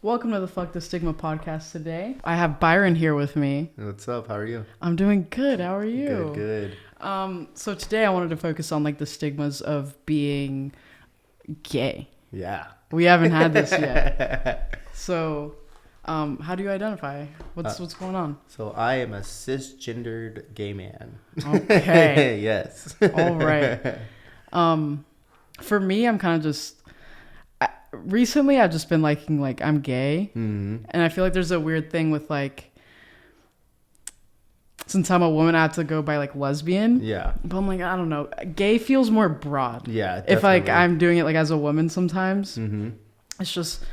Welcome to the Fuck the Stigma podcast today. I have Byron here with me. What's up? How are you? I'm doing good. How are you? Good. So today I wanted to focus on like the stigmas of being gay. Yeah. We haven't had this yet. So, how do you identify? What's going on? So I am a cisgendered gay man. Okay. Yes. All right. For me, I'm kind of just... recently, I've just been liking, like, I'm gay. Mm-hmm. And I feel like there's a weird thing with, like... Since I'm a woman, I have to go by, like, lesbian. Yeah. But I'm like, I don't know. Gay feels more broad. Yeah, definitely. If, like, I'm doing it, like, as a woman sometimes. Mm-hmm. It's just...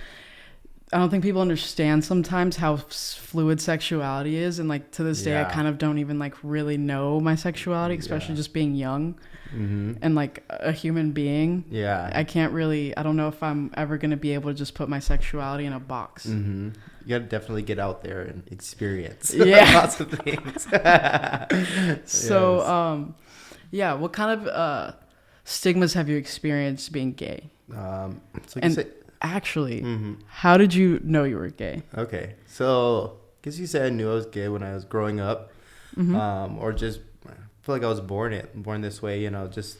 I don't think people understand sometimes how fluid sexuality is. And, like, to this day, I kind of don't even, like, really know my sexuality, especially just being young and, like, a human being. Yeah. I can't really... I don't know if I'm ever going to be able to just put my sexuality in a box. Mm-hmm. You got to definitely get out there and experience lots of things. So, yes. What kind of stigmas have you experienced being gay? Actually, how did you know you were gay? Okay, so I guess you say I knew I was gay when I was growing up, or just I feel like I was born this way. You know, just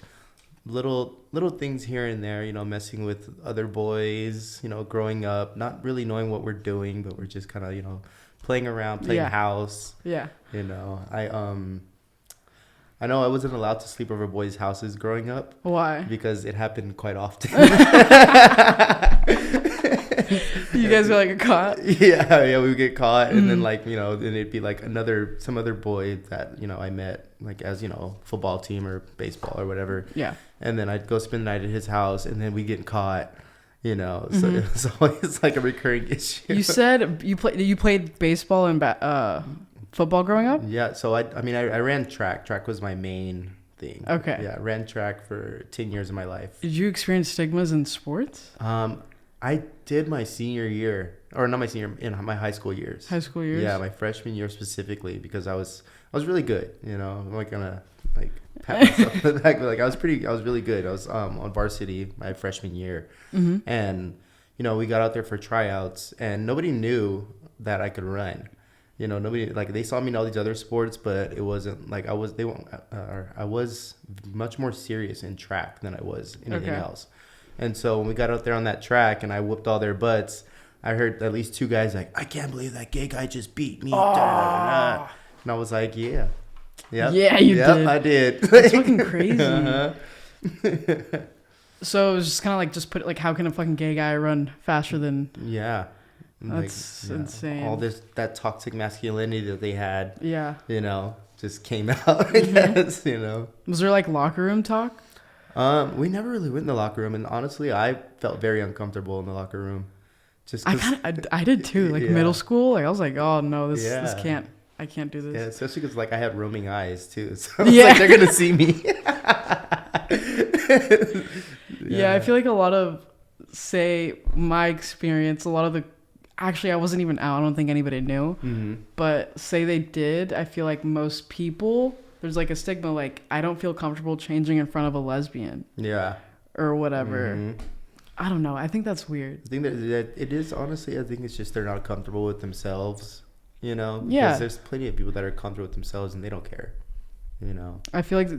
little things here and there. You know, messing with other boys. You know, growing up, not really knowing what we're doing, but we're just kind of playing around, playing house. Yeah. You know, I know I wasn't allowed to sleep over boys' houses growing up. Why? Because it happened quite often. You guys got like caught? Yeah, we would get caught, and then then it'd be like some other boy that I met like as football team or baseball or whatever. Yeah. And then I'd go spend the night at his house, and then we get caught. So it was always like a recurring issue. You said you played baseball and football growing up? Yeah, so I ran track. Track was my main thing. Okay. Yeah, I ran track for 10 years of my life. Did you experience stigmas in sports? I did my senior year, or not my senior, in my high school years. High school years? Yeah, my freshman year specifically, because I was really good. I'm not gonna pat myself on the back, but I was really good. I was on varsity my freshman year, and we got out there for tryouts, and nobody knew that I could run. Nobody they saw me in all these other sports, but it wasn't I was much more serious in track than I was anything else. And so when we got out there on that track and I whooped all their butts, I heard at least two guys like, "I can't believe that gay guy just beat me." And I was like, "Yeah, yeah, you did. I did." That's fucking crazy. So it was just kind of just put it how can a fucking gay guy run faster than? Yeah. That's insane. All that toxic masculinity that they had, just came out. I guess, Was there locker room talk? We never really went in the locker room, and honestly, I felt very uncomfortable in the locker room. Just I did too. Middle school, I was like, oh no, this can't. I can't do this. Yeah, especially because I had roaming eyes too, so I was they're gonna see me. Yeah, I feel like a lot of my experience, a lot of the. Actually, I wasn't even out. I don't think anybody knew. But say they did, I feel like most people, there's a stigma, I don't feel comfortable changing in front of a lesbian. Yeah. Or whatever. I don't know. I think that's weird. I think that it is, honestly, I think it's just they're not comfortable with themselves, Because there's plenty of people that are comfortable with themselves and they don't care, I feel like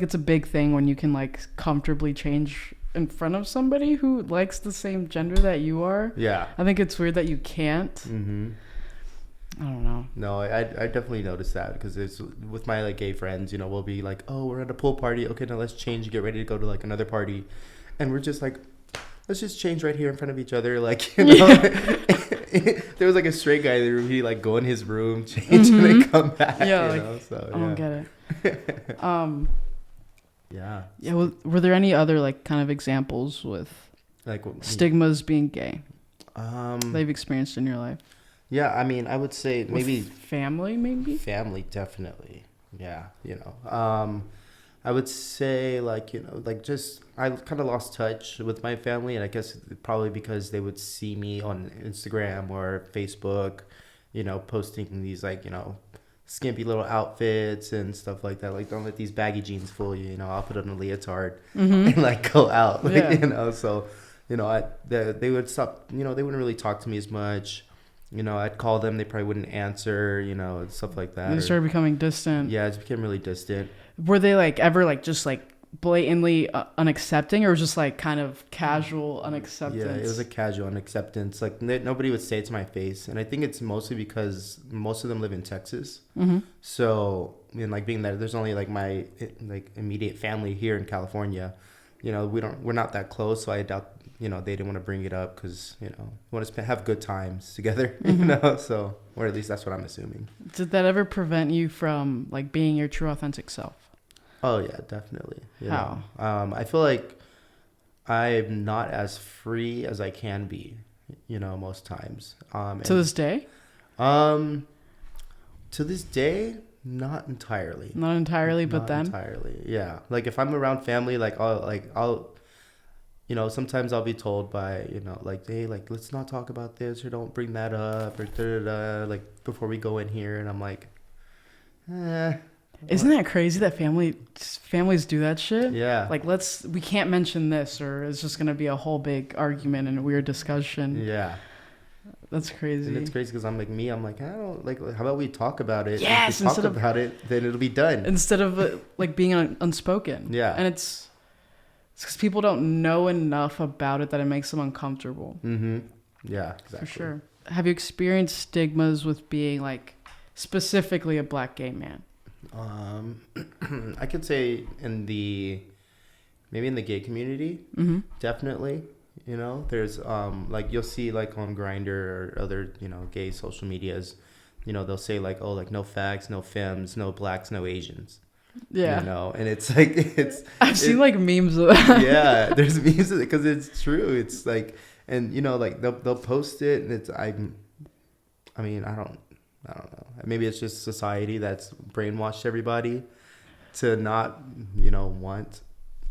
it's a big thing when you can, comfortably change in front of somebody who likes the same gender that you are. Yeah. I think it's weird that you can't. I don't know. No, I definitely noticed that because it's with my gay friends, we'll be oh, we're at a pool party. Okay, now let's change and get ready to go to another party. And we're just let's just change right here in front of each other. There was a straight guy there who he'd go in his room, change, and then come back. Yeah, so, I don't get it. Yeah. Yeah. Were there any other kind of examples with stigmas being gay they've experienced in your life? Yeah, I would say maybe family, family, definitely. Yeah, I would say just I kind of lost touch with my family, and I guess probably because they would see me on Instagram or Facebook, posting these skimpy little outfits and stuff like that. Don't let these baggy jeans fool you. I'll put on a leotard and go out. So you know, they would stop, you know, they wouldn't really talk to me as much. You know, I'd call them, they probably wouldn't answer, you know, stuff like that. They started becoming distant. Yeah, it became really distant. Were they like ever like just like blatantly unaccepting, or just like kind of casual unacceptance? Yeah, it was a casual unacceptance. Like nobody would say it to my face, and I think it's mostly because most of them live in Texas. Mm-hmm. So, I mean, like being that there's only like my like immediate family here in California, you know, we're not that close, so I doubt, you know, they didn't want to bring it up because, you know, we want to have good times together, you know. So, or at least that's what I'm assuming. Did that ever prevent you from like being your true authentic self? Oh yeah, definitely. How? I feel like I'm not as free as I can be, you know, most times. To this day? To this day, not entirely. Not entirely, but then? Not entirely, yeah. Like if I'm around family, I'll, you know, sometimes I'll be told by, you know, like, hey, like, let's not talk about this, or don't bring that up, or da-da-da, like, before we go in here. And I'm like, Isn't that crazy that families do that shit? Yeah. Like, we can't mention this, or it's just going to be a whole big argument and a weird discussion. Yeah. That's crazy. And it's crazy because I'm like, I don't, like, how about we talk about it? Yes, if we talk about it, then it'll be done. Instead of, like, being unspoken. Yeah. And it's because people don't know enough about it that it makes them uncomfortable. Mm-hmm. Yeah, exactly. For sure. Have you experienced stigmas with being, like, specifically a black gay man? I could say maybe in the gay community, definitely, you know, there's, like, you'll see, like, on Grindr or other, you know, gay social medias, you know, they'll say, like, oh, like, no fags, no femmes, no blacks, no Asians. Yeah. You know, and it's, like, I've seen, like, memes of that. Yeah, there's memes of it because it's true. It's, like, and, you know, like, they'll post it, and it's, I mean, I don't know. Maybe it's just society that's brainwashed everybody to not, you know, want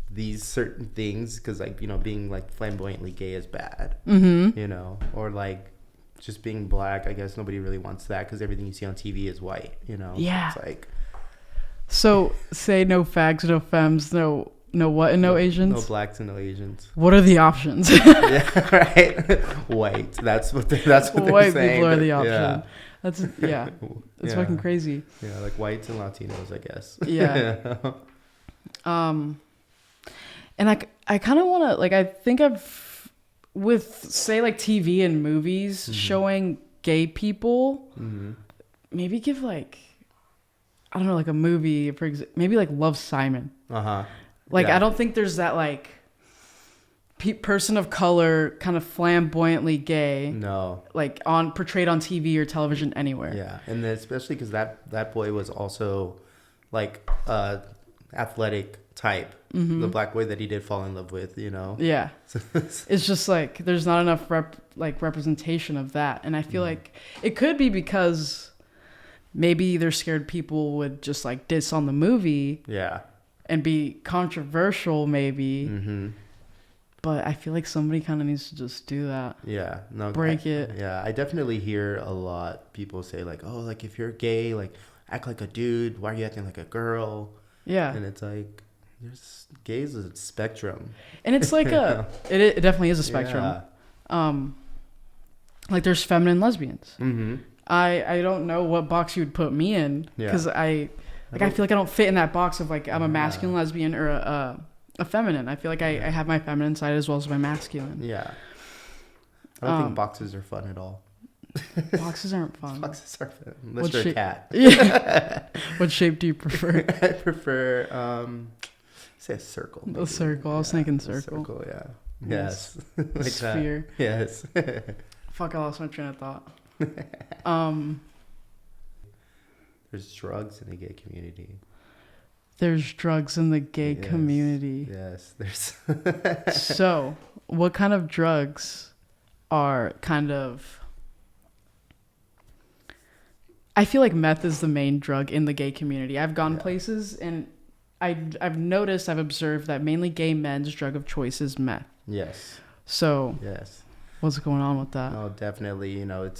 these certain things because, like, you know, being, like, flamboyantly gay is bad, you know, or, like, just being black. I guess nobody really wants that because everything you see on TV is white, you know? Yeah. It's like... So, say no fags, no femmes, no what, and no Asians? No blacks and no Asians. What are the options? Yeah, right? White. That's what they're saying. White people are the option. Yeah. It's fucking crazy. Yeah, like whites and Latinos, I guess. Yeah. And like I kind of want to, like, I think with say like TV and movies showing gay people, maybe give like, I don't know, like a movie for example, maybe like Love, Simon. Like, I don't think there's that like person of color kind of flamboyantly gay. No. Like portrayed on TV or television anywhere. Yeah, and then especially because that boy was also like athletic type. The black boy that he did fall in love with, you know. Yeah. It's just like there's not enough representation of that, and I feel like it could be because maybe they're scared people would just like diss on the movie. Yeah. And be controversial, maybe. But I feel like somebody kind of needs to just do that. Yeah. No. Break it. Yeah. I definitely hear a lot people say like, oh, like if you're gay, like act like a dude. Why are you acting like a girl? Yeah. And it's like, gay is a spectrum. And it's like it definitely is a spectrum. Yeah. Like there's feminine lesbians. I don't know what box you would put me in because I feel like I don't fit in that box of like I'm a masculine lesbian or a feminine. I feel like I have my feminine side as well as my masculine. Yeah. I don't think boxes are fun at all. Boxes aren't fun. Boxes are fun. Unless you're a cat. Yeah. What shape do you prefer? I prefer, say a circle. Maybe. A circle. I was thinking circle. Circle, yeah. Yes. Like sphere. That. Yes. Fuck, I lost my train of thought. There's drugs in the gay community. There's drugs in the gay community. Yes, there's. So, what kind of drugs are kind of... I feel like meth is the main drug in the gay community. I've gone places and I've observed that mainly gay men's drug of choice is meth. Yes. So, yes. What's going on with that? Oh, definitely. You know,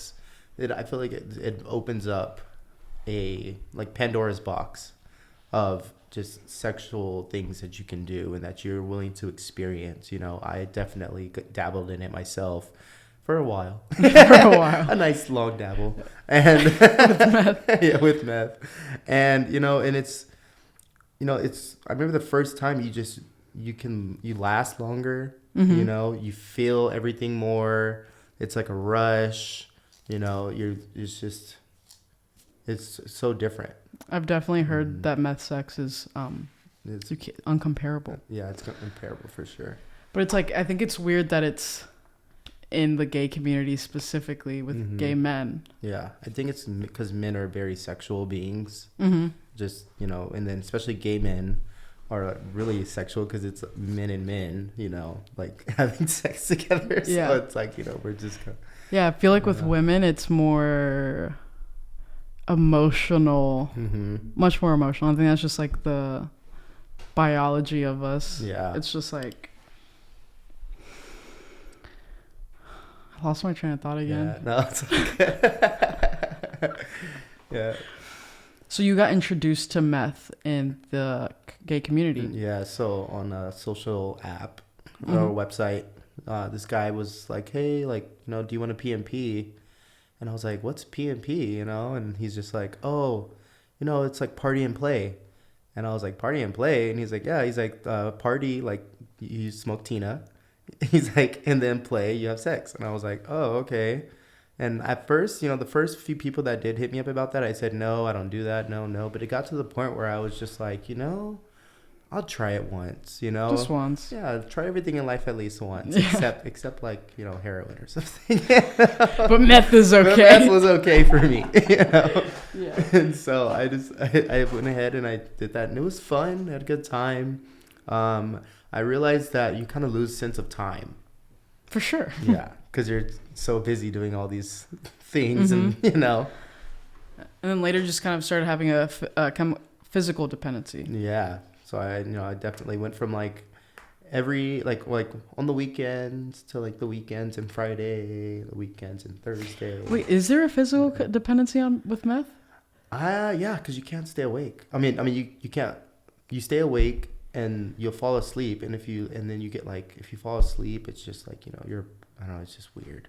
I feel like it opens up a like Pandora's box of just sexual things that you can do and that you're willing to experience. You know, I definitely dabbled in it myself for a while. A nice long dabble. And with meth. Yeah, with meth. And, you know, and it's, you know, it's, I remember the first time you last longer, you know, you feel everything more. It's like a rush, you know, it's so different. I've definitely heard that meth sex is uncomparable. Yeah, it's comparable for sure. But it's like, I think it's weird that it's in the gay community specifically with gay men. Yeah, I think it's because men are very sexual beings. Just, you know, and then especially gay men are really sexual because it's men and men, you know, like having sex together. So it's like, you know, we're just kind of, yeah, I feel like with women it's more emotional, much more emotional. I think that's just like the biology of us. Yeah, it's just like, I lost my train of thought again. Yeah, no, it's okay. Yeah. So you got introduced to meth in the gay community. Yeah, so on a social app or website, this guy was like, hey, like, you know, do you want a PMP? And I was like, what's PMP, you know? And he's just like, oh, you know, it's like party and play. And I was like, party and play? And he's like, yeah. He's like, party, like, you smoke Tina. He's like, and then play, you have sex. And I was like, oh, okay. And at first, you know, the first few people that did hit me up about that, I said, no, I don't do that. No. But it got to the point where I was just like, you know, I'll try it once, you know? Just once. Yeah, try everything in life at least once. Yeah. Except like, you know, heroin or something. But meth is okay. But meth was okay for me, you know? Yeah. And so I went ahead and I did that. And it was fun. I had a good time. I realized that you kind of lose sense of time. For sure. Yeah, because you're so busy doing all these things and, you know. And then later just kind of started having a physical dependency. Yeah. So I definitely went from like every like on the weekends to like the weekends and Friday, the weekends and Thursday. Wait, is there a physical dependency with meth? Yeah, because you can't stay awake. I mean you can't. You stay awake and you'll fall asleep, and if you fall asleep, it's just like, you know, I don't know, it's just weird.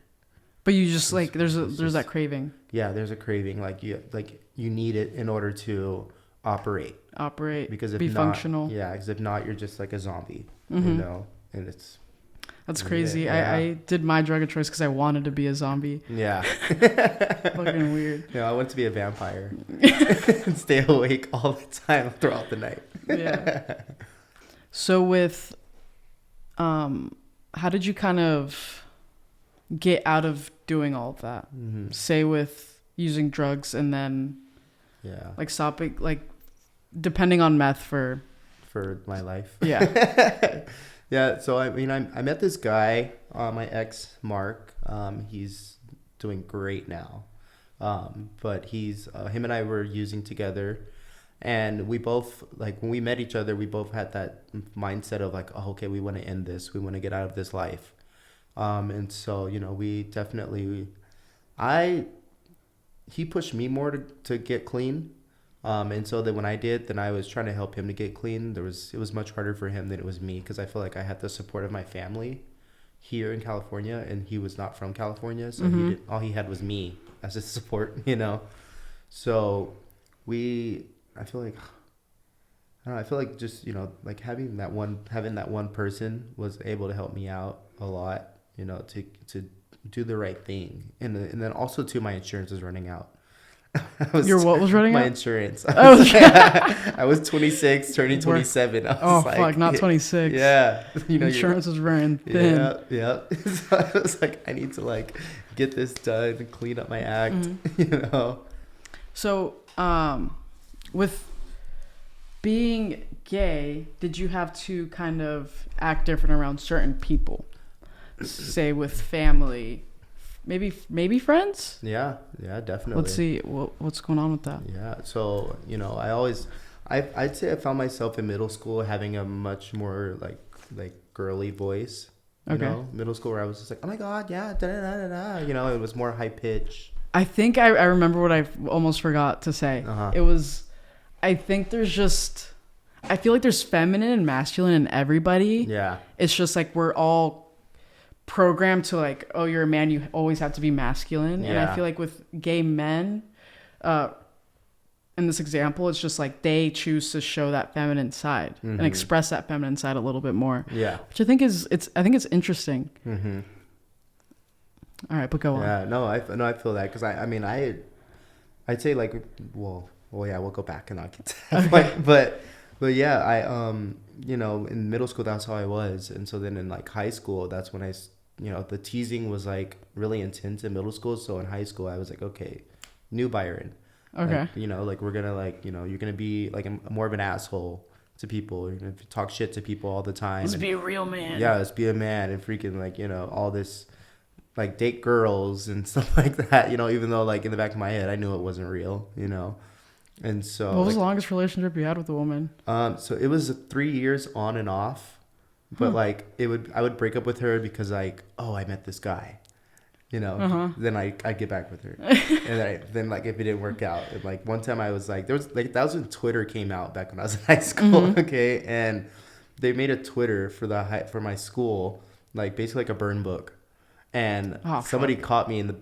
But you just like there's that craving. Yeah, there's a craving, like you need it in order to operate because if be not, functional. Yeah, because if not, you're just like a zombie, you know. And that's crazy. Yeah. I did my drug of choice because I wanted to be a zombie. Yeah. Fucking weird. Yeah, I want to be a vampire and stay awake all the time throughout the night. Yeah. So with how did you kind of get out of doing all of that? Say with using drugs and then like stopping, like depending on meth for my life. Yeah. Yeah. So I mean, I met this guy, my ex Mark. He's doing great now. But he's him and I were using together, and we both, like, when we met each other, we both had that mindset of like, oh, okay, we want to end this, we want to get out of this life. And so, you know, he pushed me more to get clean. And so that when I did, then I was trying to help him to get clean. It was much harder for him than it was me, because I feel like I had the support of my family here in California, and he was not from California, so all he had was me as his support, you know. So I feel like just, you know, like having that one person was able to help me out a lot, you know, to do the right thing, and then also too, my insurance is running out. What was running out? My insurance. I was 26, turning 27. Fuck, not 26. Yeah. You know, insurance is running thin. Yeah. So I was like, I need to like get this done and clean up my act, you know. So, with being gay, did you have to kind of act different around certain people? Say with family, maybe friends? Yeah, definitely. Let's see what's going on with that. Yeah, so, you know, I'd say I found myself in middle school having a much more like girly voice. You know, middle school, where I was just like, oh my god, yeah, da da da da. You know, it was more high pitch. I think I remember what I almost forgot to say. It was, I think there's just, I feel like there's feminine and masculine in everybody. Yeah. It's just like we're all programmed to like, oh, you're a man, you always have to be masculine. Yeah. And I feel like with gay men, in this example, it's just like they choose to show that feminine side and express that feminine side a little bit more. Yeah. Which I think is interesting. Mm-hmm. All right, but go on. Yeah, no, I feel that because I'd say like, well, yeah, we'll go back and I'll get to that point. But yeah, I in middle school that's how I was, and so then in like high school that's when the teasing was like really intense in middle school. So in high school I was like, okay, new Byron. Okay. Like, like we're gonna you're gonna be like more of an asshole to people. You're gonna talk shit to people all the time. Let's be a real man. Yeah, let's be a man and freaking like all this. Like date girls and stuff like that, even though like in the back of my head I knew it wasn't real, and so what was the longest relationship you had with a woman? So it was 3 years on and off, but like I would break up with her because like, oh, I met this guy, then I'd get back with her, and then like if it didn't work out, and like one time I was like, there was like that was when Twitter came out back when I was in high school, okay, and they made a Twitter for my school, like basically like a burn book. And somebody caught me in the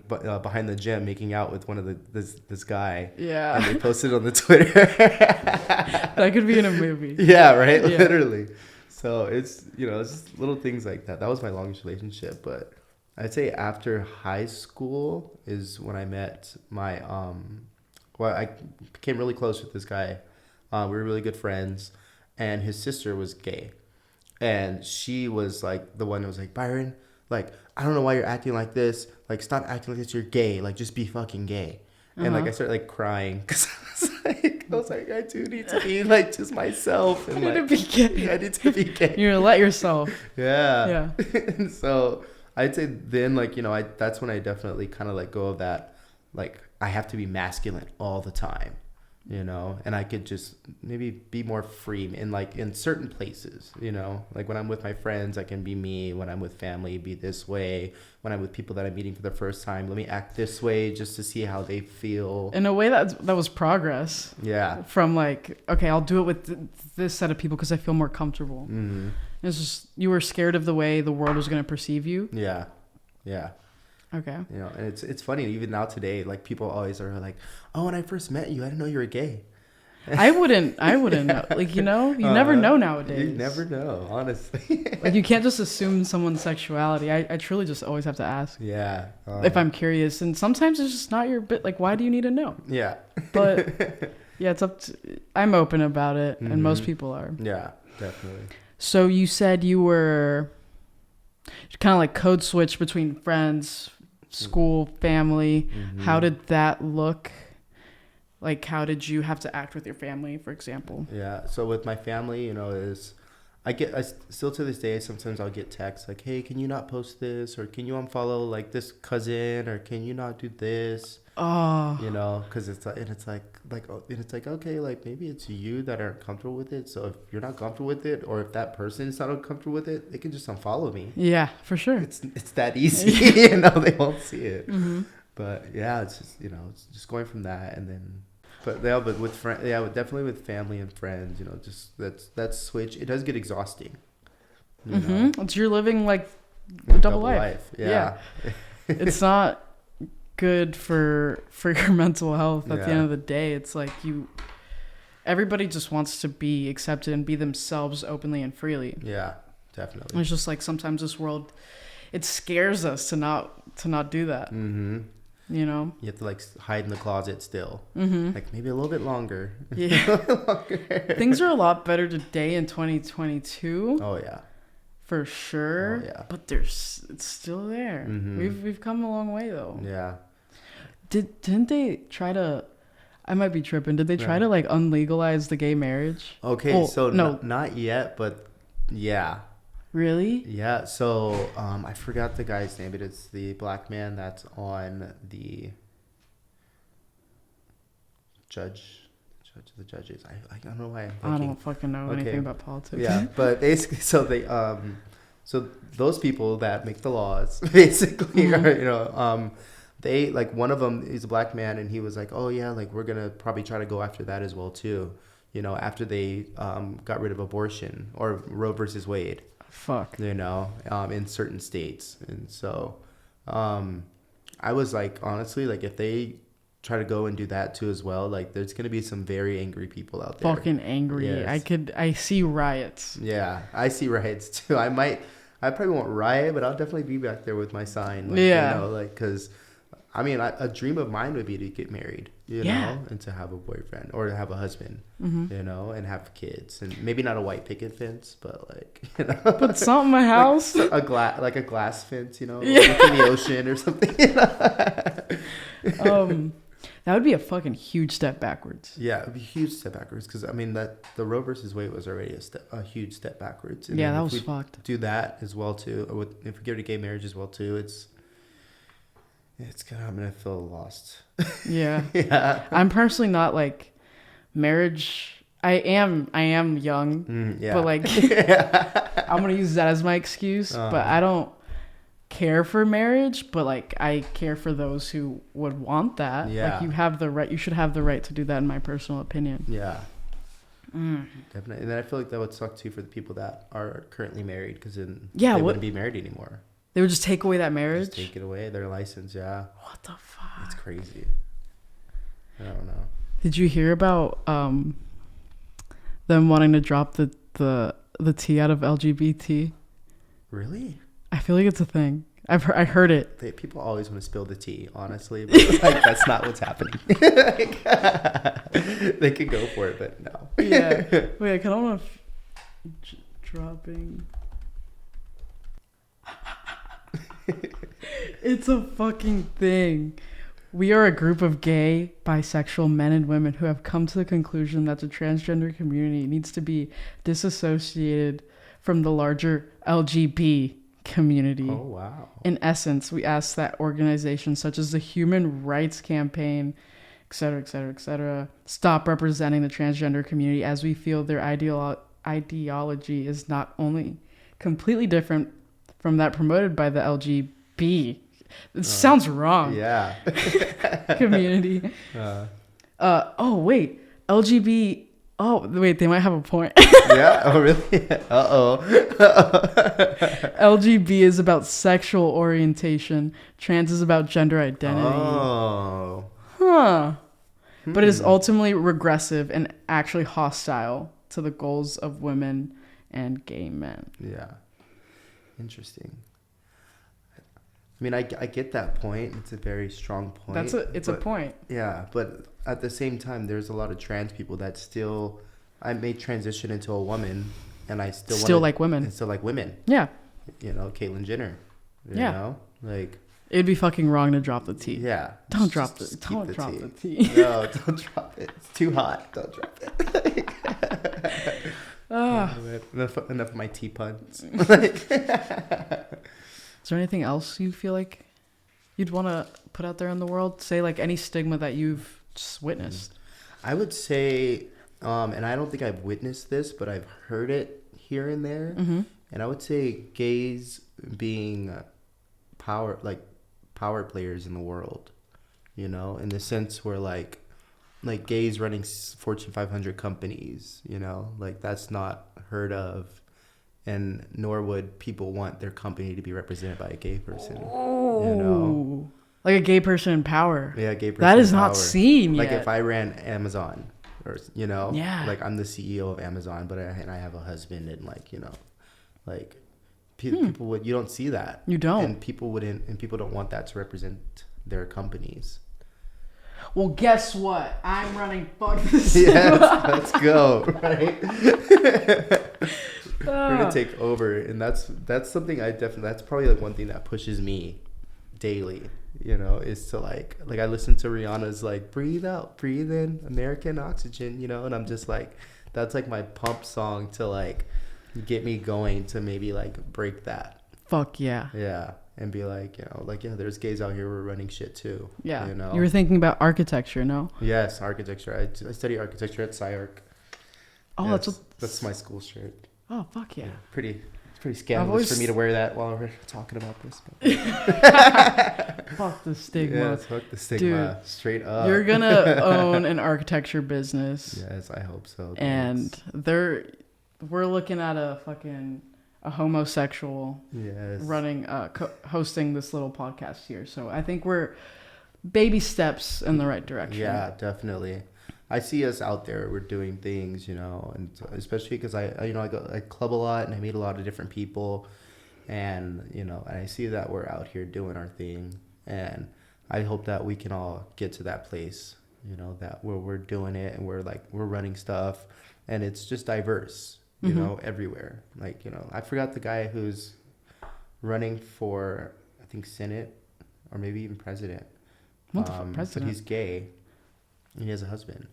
behind the gym making out with one of this guy. Yeah. And they posted on the Twitter. That could be in a movie. Yeah, right? Yeah. Literally. So it's, it's just little things like that. That was my longest relationship. But I'd say after high school is when I met my, I became really close with this guy. We were really good friends. And his sister was gay. And she was like the one who was like, Byron, like, I don't know why you're acting like this. Like, stop acting like this. You're gay. Like, just be fucking gay. And like I started like crying because I was like, I do need to be like just myself. And I need to be gay. I need to be gay. You're gonna let yourself. Yeah. Yeah. And so I'd say then like that's when I definitely kind of let go of that. Like I have to be masculine all the time. And I could just maybe be more free in certain places, like when I'm with my friends, I can be me. When I'm with family, be this way. When I'm with people that I'm meeting for the first time, let me act this way just to see how they feel. In a way that was progress. Yeah. From like, okay, I'll do it with this set of people because I feel more comfortable. Mm-hmm. It's just, you were scared of the way the world was going to perceive you. Yeah. Yeah. Okay. And it's funny even now today, like people always are like, oh, when I first met you, I didn't know you were gay. I wouldn't know. Like, you never know nowadays. You never know, honestly. Like you can't just assume someone's sexuality. I truly just always have to ask. Yeah. If I'm curious, and sometimes it's just not your bit. Like, why do you need to know? Yeah. But yeah, it's up to, I'm open about it, and most people are. Yeah, definitely. So you said you were kind of like code switch between friends, school, family. How did that look? Like, how did you have to act with your family, for example? Yeah. So with my family, I still to this day, sometimes I'll get texts like, hey, can you not post this? Or can you unfollow like this cousin? Or can you not do this? Oh. Because it's like, okay, like maybe it's you that aren't comfortable with it. So if you're not comfortable with it, or if that person is not comfortable with it, they can just unfollow me. Yeah, for sure. It's that easy. They won't see it. Mm-hmm. But yeah, it's just, it's just going from that. And then, but with friends, definitely with family and friends, just that switch, it does get exhausting. It's you're living like a double life. Yeah. It's not good for your mental health at the end of the day. It's like everybody just wants to be accepted and be themselves openly and freely. Yeah, definitely. And it's just like sometimes this world, it scares us to not do that. Mm-hmm. You have to like hide in the closet still. Mm-hmm. Like maybe a little bit longer. Yeah. Things are a lot better today in 2022. Oh yeah. For sure. Oh yeah. But it's still there. Mm-hmm. We've come a long way though. Yeah. Didn't they try to? I might be tripping. Did they try to like unlegalize the gay marriage? Okay, so no, not yet, but yeah. Really? Yeah. So I forgot the guy's name, but it's the black man that's on the the judges. I don't know why I'm thinking. I don't fucking know anything about politics. Yeah, but basically, so they so those people that make the laws basically are they like one of them is a black man and he was like, oh yeah, like we're gonna probably try to go after that as well too, you know, after they got rid of abortion or Roe versus Wade. Fuck. You know, in certain states. And so I was like, honestly, like if they try to go and do that too as well, like there's going to be some very angry people out there. Fucking angry. Yes. I see riots. Yeah, I see riots too. I probably won't riot, but I'll definitely be back there with my sign. Like, yeah. You know, like, because, I mean, a dream of mine would be to get married, you know, and to have a boyfriend or to have a husband, you know, and have kids. And maybe not a white picket fence, but like, you know. Put something in my house. Like a glass fence, you know, like in the ocean or something. You know? That would be a fucking huge step backwards. Yeah, it would be a huge step backwards because, I mean, that the Roe versus Wade was already a huge step backwards. And yeah, that was fucked. Do that as well, too. If we get to gay marriage as well, too, I'm going to feel lost. Yeah. Yeah. I'm personally not like marriage. I am young, yeah. but like I'm going to use that as my excuse, but I don't care for marriage, but like I care for those who would want that. Like you should have the right to do that, in my personal opinion. Yeah. Definitely. And then I feel like that would suck too for the people that are currently married, because then they wouldn't be married anymore. They would just take away that marriage? Just take it away, their license. Yeah. What the fuck? It's crazy. I don't know. Did you hear about them wanting to drop the T out of LGBT? Really? I feel like it's a thing. I heard it. People always want to spill the tea, honestly, but like that's not what's happening. They could go for it, but no. Yeah. Wait, I kind of want to dropping. It's a fucking thing. We are a group of gay, bisexual men and women who have come to the conclusion that the transgender community needs to be disassociated from the larger LGBT community. Oh, wow. In essence, we ask that organizations such as the Human Rights Campaign, etc., stop representing the transgender community, as we feel their ideology is not only completely different from that promoted by the LGBT. It sounds wrong. Yeah. Community. Oh, wait. LGBT. Oh, wait, they might have a point. Yeah? Oh, really? Uh-oh. LGB is about sexual orientation. Trans is about gender identity. Oh. Huh. But it is ultimately regressive and actually hostile to the goals of women and gay men. Yeah. Interesting. I mean, I get that point. It's a very strong point. It's a point. Yeah, but at the same time, there's a lot of trans people that still, I may transition into a woman, and I still like women. And still like women. Yeah. You know, Caitlyn Jenner. You know, like. It'd be fucking wrong to drop the T. Yeah. Don't drop the T. No, don't drop it. It's too hot. Don't drop it. Enough of my tea puns. Is there anything else you feel like you'd want to put out there in the world? Say like any stigma that you've just witnessed. I would say, and I don't think I've witnessed this, but I've heard it here and there. Mm-hmm. And I would say gays being power players in the world, you know, in the sense where like gays running Fortune 500 companies, you know, like that's not heard of. And nor would people want their company to be represented by a gay person. Oh, you know? Like a gay person in power. Yeah, a gay person. That is in not power. seen yet. Like if I ran Amazon, or you know, yeah, like I'm the CEO of Amazon, but I have a husband, and like you know, like people would, you don't see that. You don't. And people don't want that to represent their companies. Well, guess what? I'm running Fuck the Stigma. Yes, let's go. Right. We're gonna take over, and that's something that's probably like one thing that pushes me daily, you know, is to like I listen to Rihanna's like breathe out, breathe in, American oxygen, you know, and I'm just like, that's like my pump song to like get me going to maybe like break that. Fuck yeah. Yeah. And be like, you know, like, yeah, there's gays out here who are running shit too. Yeah. You know? You were thinking about architecture, no? Yes, architecture. I study architecture at SciArc. Oh, yeah, that's my school shirt. Oh, fuck yeah. Pretty pretty scandalous for me to wear that while we're talking about this. Fuck the stigma. Yes, fuck the stigma. Dude, straight up. You're gonna own an architecture business. Yes, I hope so. And we're looking at a homosexual running hosting this little podcast here. So I think we're baby steps in the right direction. Yeah, definitely. I see us out there. We're doing things, and especially because I club a lot and I meet a lot of different people, and and I see that we're out here doing our thing, and I hope that we can all get to that place, that where we're doing it and we're running stuff, and it's just diverse, everywhere. I forgot the guy who's running for, I think, Senate or maybe even president. What the fuck, president? But he's gay and he has a husband.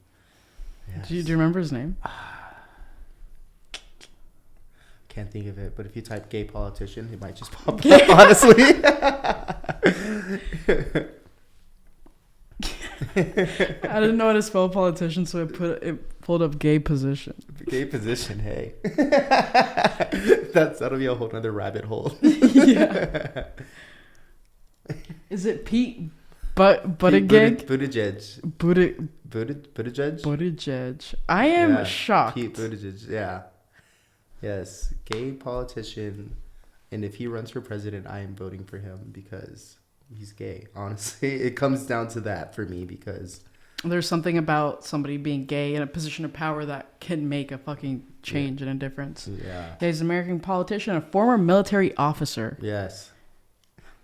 Yes. Do you remember his name? Can't think of it, but if you type gay politician, it might just pop up, honestly. I didn't know how to spell politician, so it pulled up gay position. Gay position, hey. That'll be a whole nother rabbit hole. Yeah. Is it Pete Buttigieg? Buttigieg. I am shocked. Pete Buttigieg, yeah. Yes, gay politician, and if he runs for president, I am voting for him because he's gay. Honestly, it comes down to that for me because there's something about somebody being gay in a position of power that can make a fucking change and a difference. Yeah. He's an American politician, a former military officer. Yes.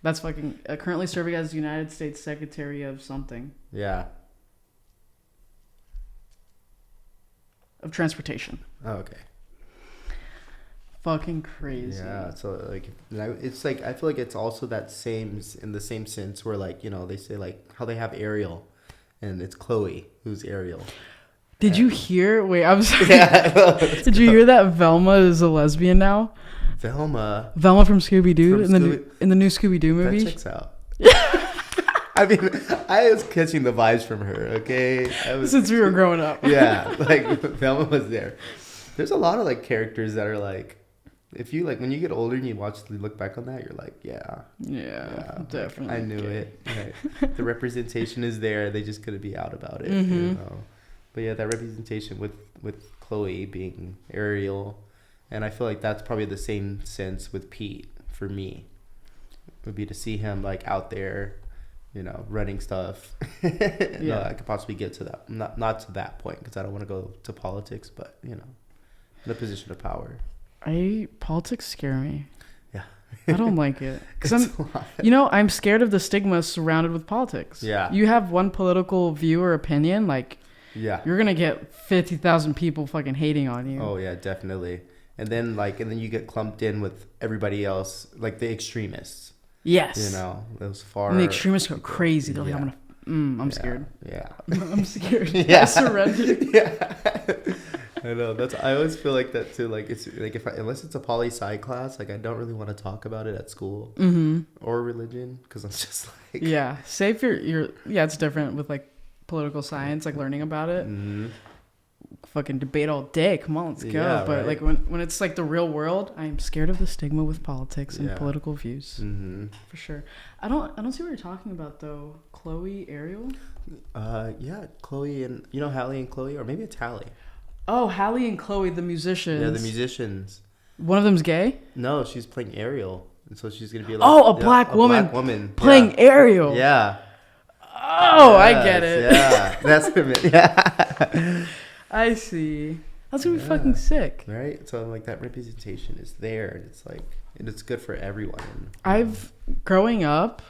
That's fucking currently serving as United States Secretary of something. Yeah. Of Transportation. Oh, okay. Fucking crazy. Yeah, so it's I feel like it's also that in the same sense where they say how they have Ariel, and it's Chloe who's Ariel. Did you hear? Wait, I'm sorry. Yeah. Did you hear that Velma is a lesbian now? Velma from Scooby-Doo in the new Scooby-Doo movie. That checks out. I mean, I was catching the vibes from her. Okay, since we were growing up. Yeah, Velma was there. There's a lot of characters that are if you when you get older and you look back on that, you're yeah, definitely. I knew it. Right. The representation is there. They just couldn't be out about it. Mm-hmm. But yeah, that representation with Chloe being Ariel, and I feel like that's probably the same sense with Pete for me. Would be to see him out there, running stuff. Yeah, no, I could possibly get to that. Not to that point because I don't want to go to politics, but in a position of power. Politics scare me. Yeah. I don't like it because I'm scared of the stigma surrounded with politics. Yeah. You have one political view or opinion, you're gonna get 50,000 people fucking hating on you. Oh yeah, definitely. And then you get clumped in with everybody else, the extremists. Yes. Those far. And the extremists go crazy. They're I'm scared. Yeah. I'm scared. Yeah. I surrendered. Yeah. I know. I always feel like that too. It's unless it's a poli-sci class, I don't really want to talk about it at school or religion because I'm just yeah. Say if you're it's different with political science, learning about it. Mm-hmm. Fucking debate all day. Come on, let's go. Yeah, but right. When it's the real world, I am scared of the stigma with politics and political views. Mm-hmm. For sure. I don't see what you're talking about though. Chloe, Ariel. Yeah, Chloe and Hallie and Chloe, or maybe it's Hallie. Oh, Hallie and Chloe, the musicians. Yeah, the musicians. One of them's gay? No, she's playing Ariel, and so she's gonna be a black woman. Black woman playing Ariel. Yeah. Oh, yes, I get it. Yeah, that's what it. Yeah. I see. That's gonna be fucking sick, right? So that representation is there, and it's and it's good for everyone. Growing up,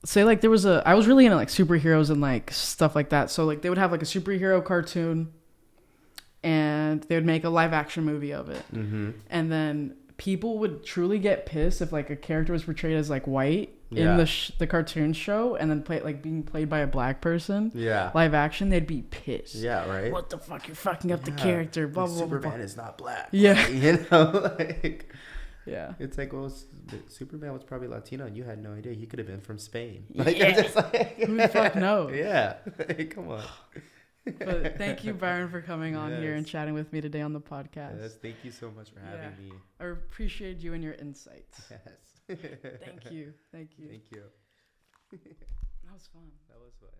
say there was I was really into superheroes and stuff like that. So they would have a superhero cartoon, and they would make a live action movie of it, and then people would truly get pissed if a character was portrayed as white in the cartoon show and then being played by a black person. Yeah. Live action, they'd be pissed. Yeah, right. What the fuck? You're fucking up the character. Blah blah blah. Superman is not black. Yeah. Yeah. It's Superman was probably Latino and you had no idea. He could have been from Spain. Yeah. Who the fuck knows? Yeah. Come on. But thank you, Byron, for coming on here and chatting with me today on the podcast. Yes, thank you so much for having me. I appreciate you and your insights. Yes. Thank you. Thank you. Thank you. That was fun. That was fun.